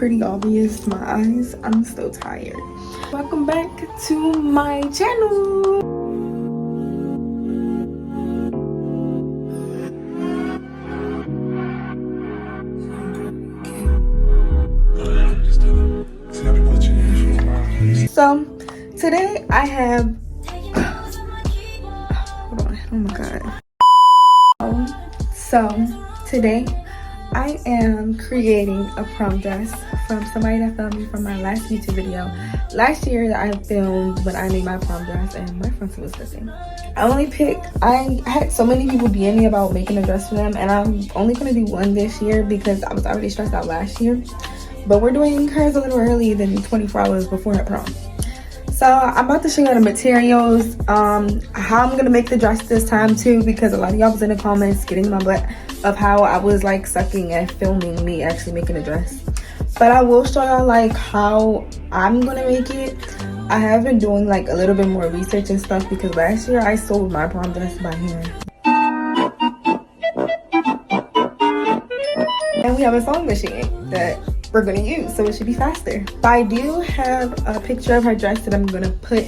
pretty obvious, my eyes. I'm so tired. Welcome back to my channel. So today I have hold on, oh my god. So today I am creating a prom dress from somebody that filmed me from my last YouTube video. Last year I filmed when I made my prom dress and my friend was listening. I had so many people DM me about making a dress for them, and I'm only gonna do one this year because I was already stressed out last year. But we're doing hers a little early than 24 hours before her prom. So I'm about to show you the materials, how I'm gonna make the dress this time too, because a lot of y'all was in the comments getting my butt of how I was like sucking at filming me actually making a dress. But I will show y'all like how I'm gonna make it. I have been doing like a little bit more research and stuff because last year I sold my prom dress by hand. And we have a sewing machine that we're gonna use, so it should be faster. I do have a picture of her dress that I'm gonna put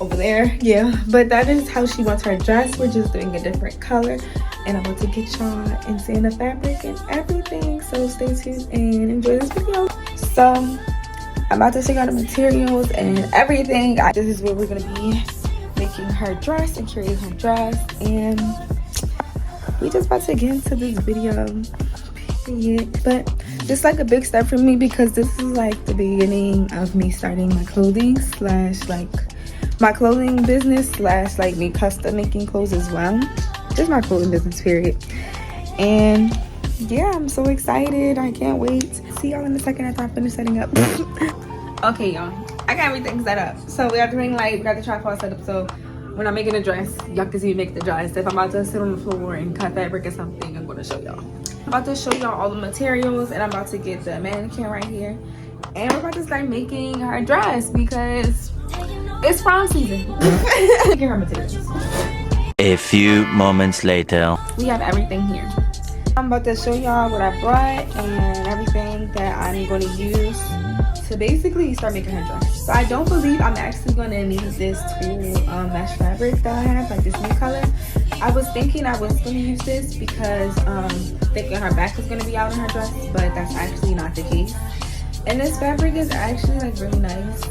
over there, yeah, but that is how she wants her dress. We're just doing a different color, and I'm about to get y'all and seeing the fabric and everything, so stay tuned and enjoy this video. So I'm about to check out the materials and everything. This is where we're gonna be making her dress and creating her dress, and we just about to get into this video. But it's like a big step for me because this is like the beginning of me starting my clothing slash like my clothing business slash like me custom making clothes as well. Just my clothing business period. And yeah, I'm so excited. I can't wait. See y'all in a second after I finish setting up. Okay, y'all, I got everything set up. So we got the ring light, we got the tripod set up, so when I'm making a dress, y'all can see me make the dress. If I'm about to sit on the floor and cut fabric or something, I'm gonna show y'all. I'm about to show y'all all the materials, and I'm about to get the mannequin right here, and we're about to start making her dress because it's prom season. Making her materials. A few moments later, we have everything here. I'm about to show y'all what I brought and everything that I'm going to use to basically start making her dress. So I don't believe I'm actually going to need this tulle mesh fabric that I have, like this new color. I was thinking I was going to use this because thinking her back was going to be out in her dress, but that's actually not the case. And this fabric is actually like really nice.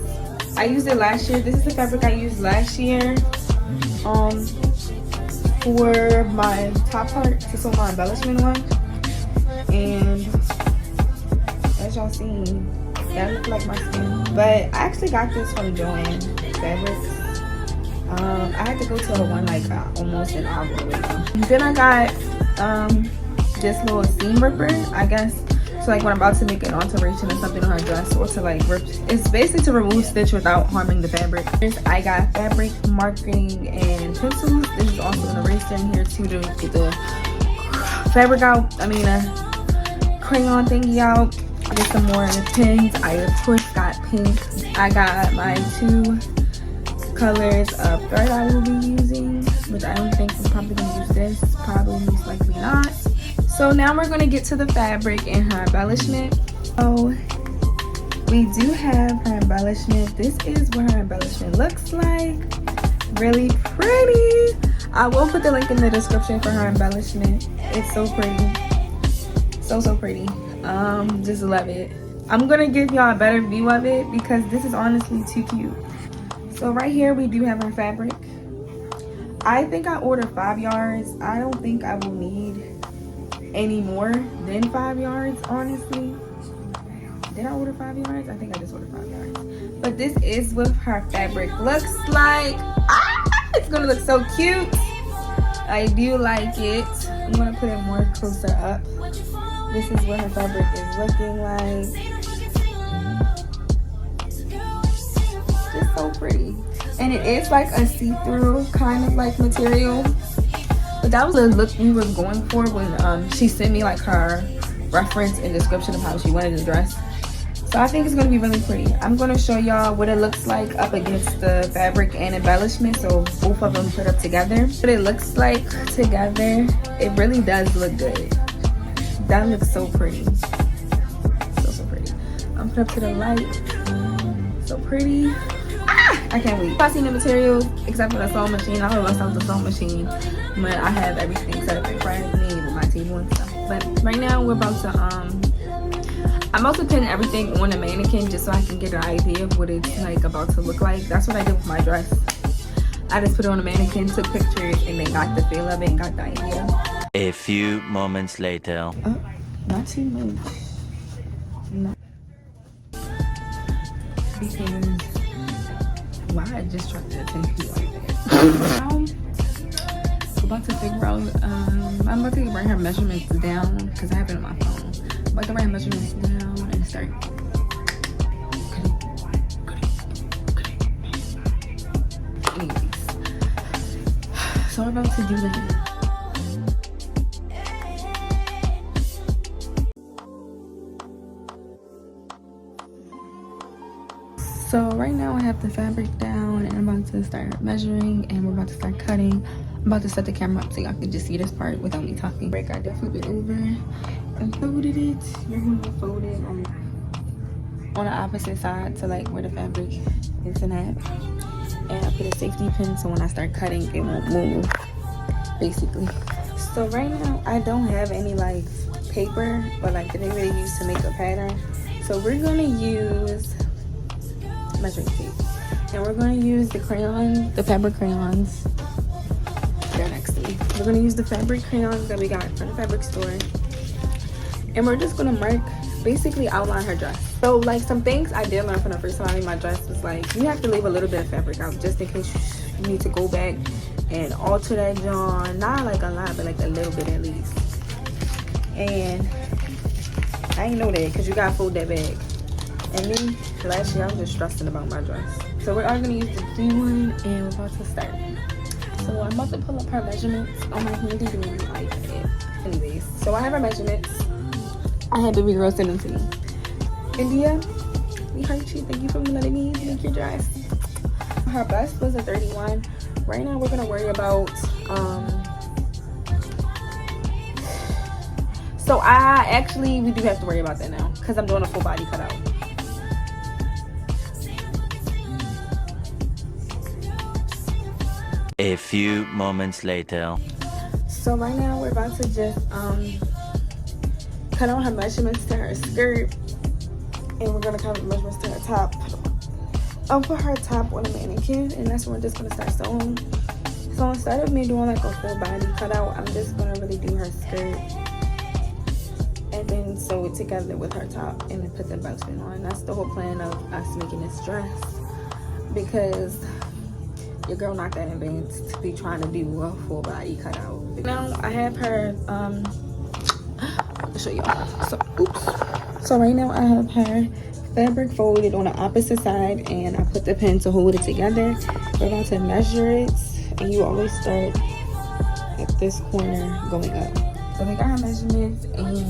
I used it last year. This is the fabric I used last year for my top part to sew my embellishment on. And as y'all seen, that looks like my skin. But I actually got this from Joanne Fabrics. I had to go to a one like almost an hour away. Then I got this little seam ripper, I guess. So like when I'm about to make an alteration or something on her dress, or to like rip, it's basically to remove stitch without harming the fabric. I got fabric marking and pencils. This is also an eraser in here too to get the fabric out. I mean a crayon thingy out. I get some more pins. I of course got pink. I got my 2 colors of thread I will be using, which I don't think I'm probably gonna use this. Probably most likely not. So now we're gonna get to the fabric and her embellishment. So we do have her embellishment. This is what her embellishment looks like. Really pretty. I will put the link in the description for her embellishment. It's so pretty. So pretty. Just love it. I'm gonna give y'all a better view of it because this is honestly too cute. So right here we do have our fabric. I think I ordered 5 yards. I don't think I will need any more than 5 yards, honestly. Did I order 5 yards? I think I just ordered 5 yards. But this is what her fabric looks like. It's gonna look so cute. I do like it. I'm gonna put it more closer up. This is what her fabric is looking like. Just so pretty. And it is like a see-through kind of like material. But that was the look we were going for when she sent me like her reference and description of how she wanted the dress. So I think it's going to be really pretty. I'm going to show y'all what it looks like up against the fabric and embellishment, so both of them put up together. What it looks like together, it really does look good. That looks so pretty. I'm put up to the light. So pretty. I can't wait. If I see the materials, except for the sewing machine, I don't know about the sewing machine, but I have everything set up in front of me with my table and stuff. But right now we're about to I'm also putting everything on a mannequin just so I can get an idea of what it's like about to look like. That's what I did with my dress. I just put it on a mannequin, took pictures, and then got the feel of it and got the idea. A few moments later. Oh, not too much. No. Because why I just tried to attend you like that. I'm about to figure out, I'm about to write her measurements down because I have it on my phone. I'm about to write her measurements down and start anyways. So we're about to do that. So right now I have the fabric down and I'm about to start measuring and we're about to start cutting. I'm about to set the camera up so y'all can just see this part without me talking. Break, I just flip it over and folded it. You're gonna fold it on the opposite side to like where the fabric is in at. And I put a safety pin so when I start cutting it won't move, basically. So right now I don't have any like paper or like the thing they use to make a pattern. So we're gonna use measuring tape and we're going to use the crayons, the fabric crayons. They're next to me. We're going to use the fabric crayons that we got from the fabric store and we're just going to mark, basically outline her dress. So like some things I did learn from the first time I made my dress was like you have to leave a little bit of fabric out just in case you need to go back and alter that John, not like a lot but like a little bit at least. And I didn't know that because you gotta fold that bag. And then last year I was just stressing about my dress. So we're all gonna use the blue one and we're about to start. So I'm about to pull up her measurements on my handy dandy iPad. Anyways, so I have her measurements. I had baby girl send them to me. India, we heard you. Thank you for letting me make your dress. Her bust was a 31. Right now we're gonna worry about so we do have to worry about that now because I'm doing a full body cutout. A few moments later. So right now we're about to just cut on her measurements to her skirt and we're gonna cut the measurements to her top. I'll put her top on a mannequin and that's when we're just gonna start sewing. So instead of me doing like a full body cutout, I'm just gonna really do her skirt and then sew it together with her top and then put the belt on. That's the whole plan of us making this dress because your girl not that advanced to be trying to do a full body cutout. Now I have her I'll show y'all. So right now I have her fabric folded on the opposite side and I put the pin to hold it together. We're about to measure it and you always start at this corner going up. So they got her measurements and the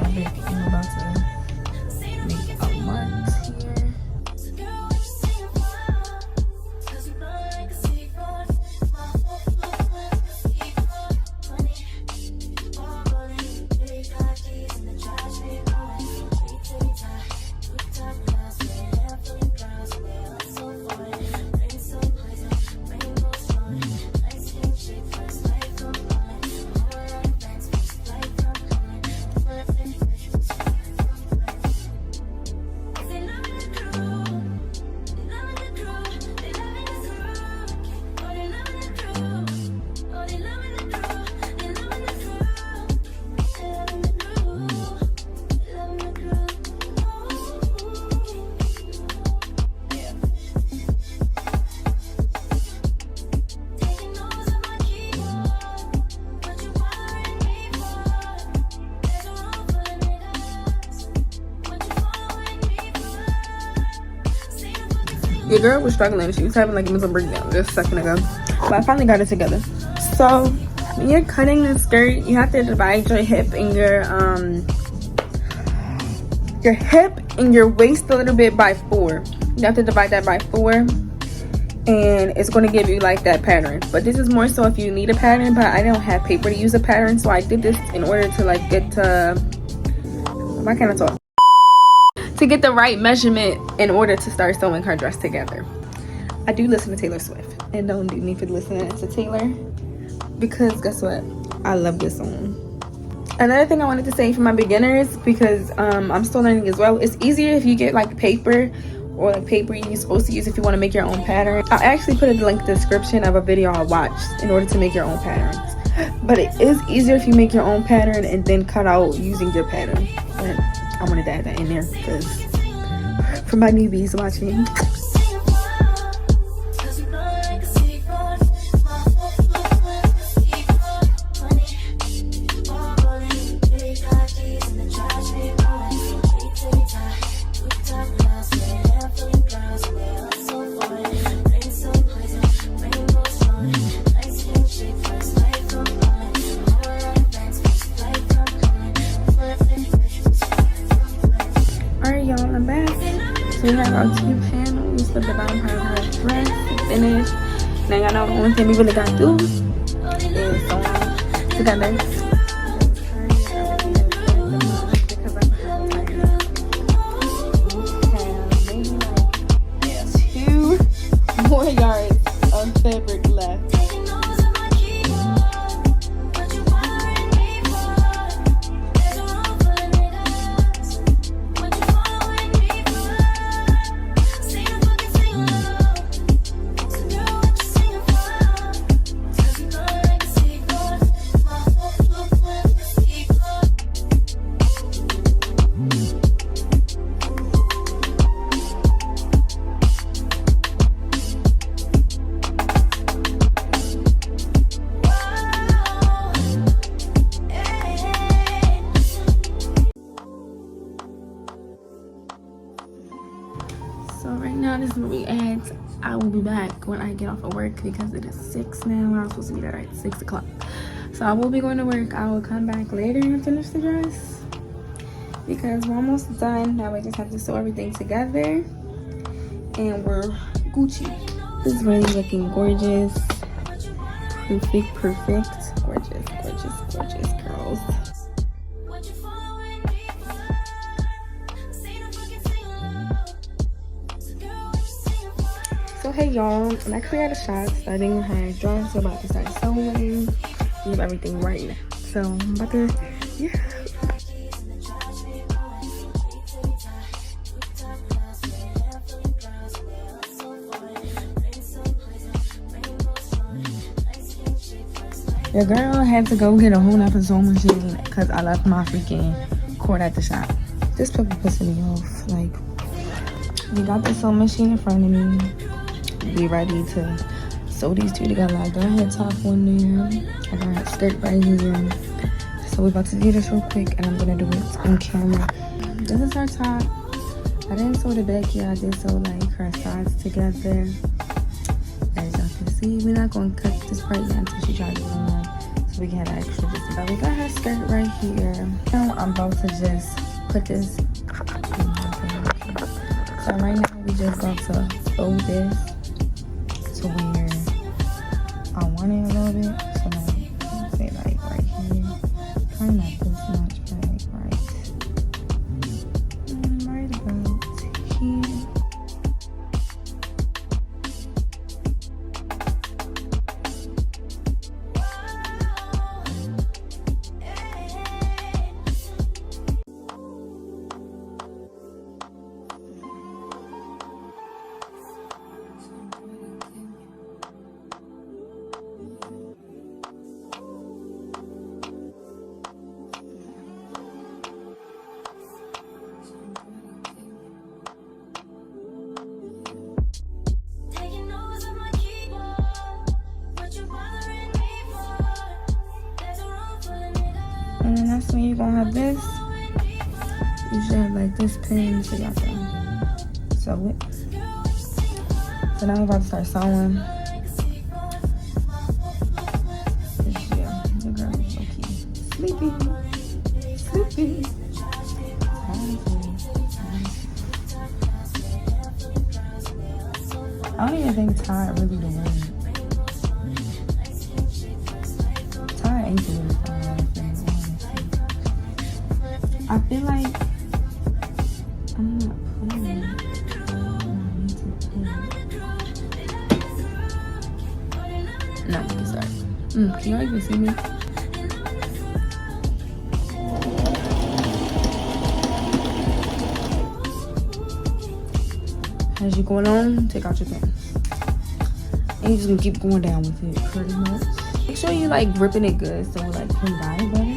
fabric and we're about to make a mark here. Your girl was struggling. She was having like a mental breakdown just a second ago. But I finally got it together. So when you're cutting the skirt, you have to divide your hip and your waist a little bit by 4. You have to divide that by 4. And it's going to give you like that pattern. But this is more so if you need a pattern. But I don't have paper to use a pattern. So I did this in order to like get to... Why can't I talk? to get the right measurement in order to start sewing her dress together. I do listen to Taylor Swift, and don't do me for listening to Taylor, because guess what? I love this song. Another thing I wanted to say for my beginners, because I'm still learning as well, it's easier if you get like paper, or like paper you're supposed to use if you want to make your own pattern. I actually put a link in the description of a video I watched in order to make your own patterns. But it is easier if you make your own pattern and then cut out using your pattern. But I wanted to add that in there because for my newbies watching. We have our 2 panels of the bottom part of her dress finished. Now y'all know the only thing we really gotta do is sew together. Maybe like 2 more yards of fabric left. So right now this is where we at. I will be back when I get off of work because it is 6 now. I'm supposed to be there at 6 o'clock. So I will be going to work. I will come back later and finish the dress because we're almost done. Now we just have to sew everything together and we're Gucci. This is really looking gorgeous. Perfect. Gorgeous girls. So hey y'all, I'm actually at a shop starting her dress. We're about to start sewing. We have everything right now. So I'm about to, yeah. Your girl had to go get a whole nother sewing machine because I left my freaking cord at the shop. This people pissing me off. Like, we got the sewing machine in front of me. We ready to sew these 2 together. I got her top one there. I got her skirt right here. So we're about to do this real quick and I'm gonna do it on camera. This is her top. I didn't sew the back yet. I did sew like her sides together. As y'all can see, we're not gonna cut this part yet until she tries it on. So we can have extra just about. We got her skirt right here. Now I'm about to just put this. So right now we just about to fold this to where I want it a little bit. So like, say like right here. Probably not this much, but like right about here. And then that's when you're gonna have this. You should have like this pin so y'all can sew it. So now we're about to start sewing. Yeah, the girl is okay. Sleepy. I don't even think tired really the word. Tired ain't the word for me, honestly. I feel like I'm not playing. No, we can start. Can y'all even see me? As you going on, take out your pen. And you're just gonna keep going down with it pretty much. Make sure you like gripping it good so like you can guide better.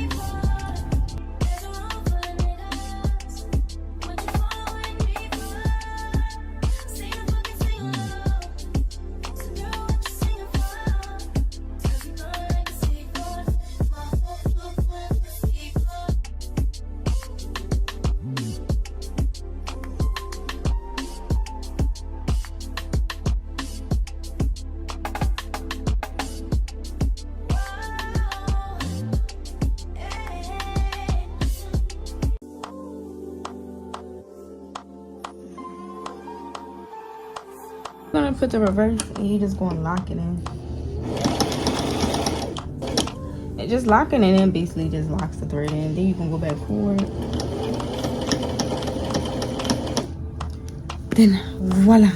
I'm gonna put the reverse and you just gonna lock it in. And just locking it in basically just locks the thread in. Then you can go back forward. Then voila.